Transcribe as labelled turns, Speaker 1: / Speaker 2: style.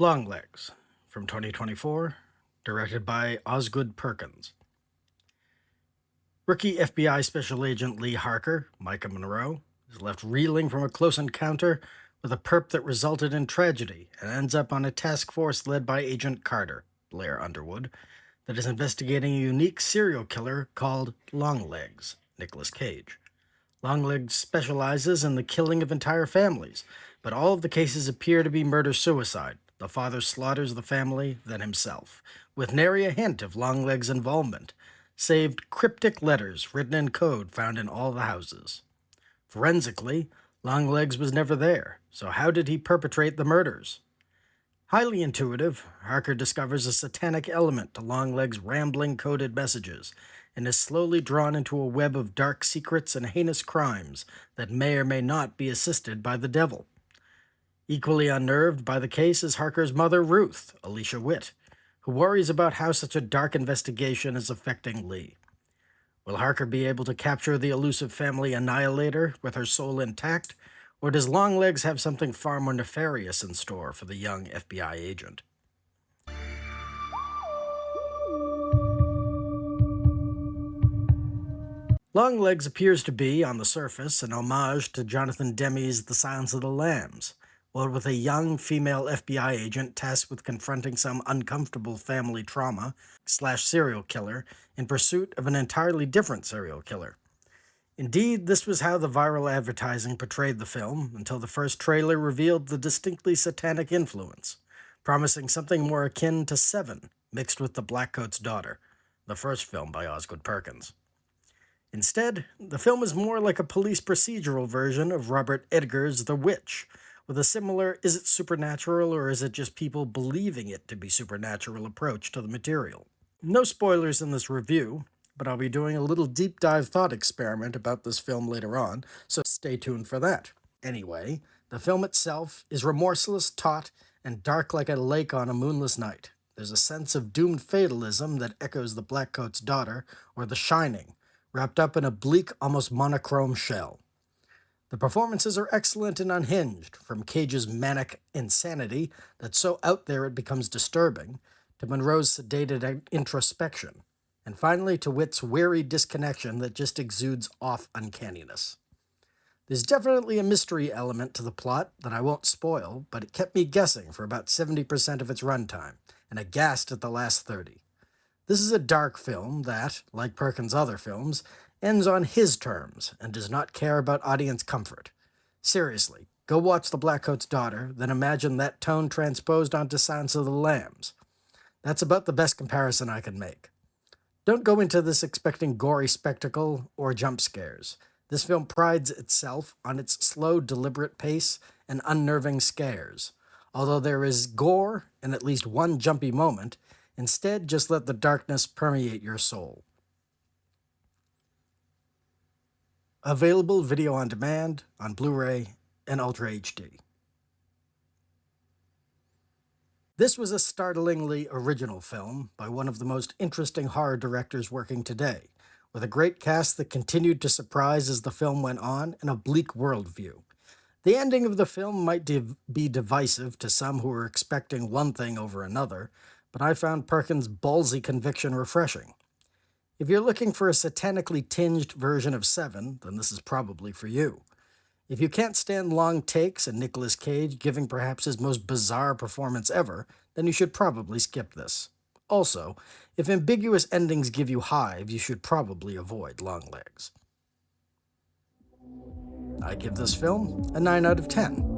Speaker 1: Longlegs, from 2024, directed by Osgood Perkins. Rookie FBI Special Agent Lee Harker, Micah Monroe, is left reeling from a close encounter with a perp that resulted in tragedy and ends up on a task force led by Agent Carter, Blair Underwood, that is investigating a unique serial killer called Longlegs, Nicolas Cage. Longlegs specializes in the killing of entire families, but all of the cases appear to be murder-suicide. The father slaughters the family, then himself, with nary a hint of Longlegs' involvement, save cryptic letters written in code found in all the houses. Forensically, Longlegs was never there, so how did he perpetrate the murders? Highly intuitive, Harker discovers a satanic element to Longlegs' rambling coded messages, and is slowly drawn into a web of dark secrets and heinous crimes that may or may not be assisted by the devil. Equally unnerved by the case is Harker's mother, Ruth, Alicia Witt, who worries about how such a dark investigation is affecting Lee. Will Harker be able to capture the elusive family annihilator with her soul intact, or does Longlegs have something far more nefarious in store for the young FBI agent? Longlegs appears to be, on the surface, an homage to Jonathan Demme's The Silence of the Lambs, while with a young female FBI agent tasked with confronting some uncomfortable family trauma/serial killer in pursuit of an entirely different serial killer. Indeed, this was how the viral advertising portrayed the film until the first trailer revealed the distinctly satanic influence, promising something more akin to Seven mixed with The Blackcoat's Daughter, the first film by Osgood Perkins. Instead, the film is more like a police procedural version of Robert Edgar's The Witch, with a similar is it supernatural or is it just people believing it to be supernatural approach to the material. No spoilers in this review, but I'll be doing a little deep dive thought experiment about this film later on, so stay tuned for that. Anyway, the film itself is remorseless, taut, and dark like a lake on a moonless night. There's a sense of doomed fatalism that echoes The Blackcoat's Daughter or The Shining, wrapped up in a bleak, almost monochrome shell. The performances are excellent and unhinged, from Cage's manic insanity that's so out there it becomes disturbing, to Monroe's sedated introspection, and finally to Witt's weary disconnection that just exudes off uncanniness. There's definitely a mystery element to the plot that I won't spoil, but it kept me guessing for about 70% of its runtime, and aghast at the last 30. This is a dark film that, like Perkins' other films, ends on his terms and does not care about audience comfort. Seriously, go watch The Blackcoat's Daughter, then imagine that tone transposed onto Silence of the Lambs. That's about the best comparison I can make. Don't go into this expecting gory spectacle or jump scares. This film prides itself on its slow, deliberate pace and unnerving scares. Although there is gore and at least one jumpy moment, instead just let the darkness permeate your soul. Available video on demand, on Blu-ray, and Ultra HD. This was a startlingly original film by one of the most interesting horror directors working today, with a great cast that continued to surprise as the film went on and a bleak worldview. The ending of the film might be divisive to some who were expecting one thing over another, but I found Perkins' ballsy conviction refreshing. If you're looking for a satanically tinged version of Seven, then this is probably for you. If you can't stand long takes and Nicolas Cage giving perhaps his most bizarre performance ever, then you should probably skip this. Also, if ambiguous endings give you hives, you should probably avoid Longlegs. I give this film a 9 out of 10.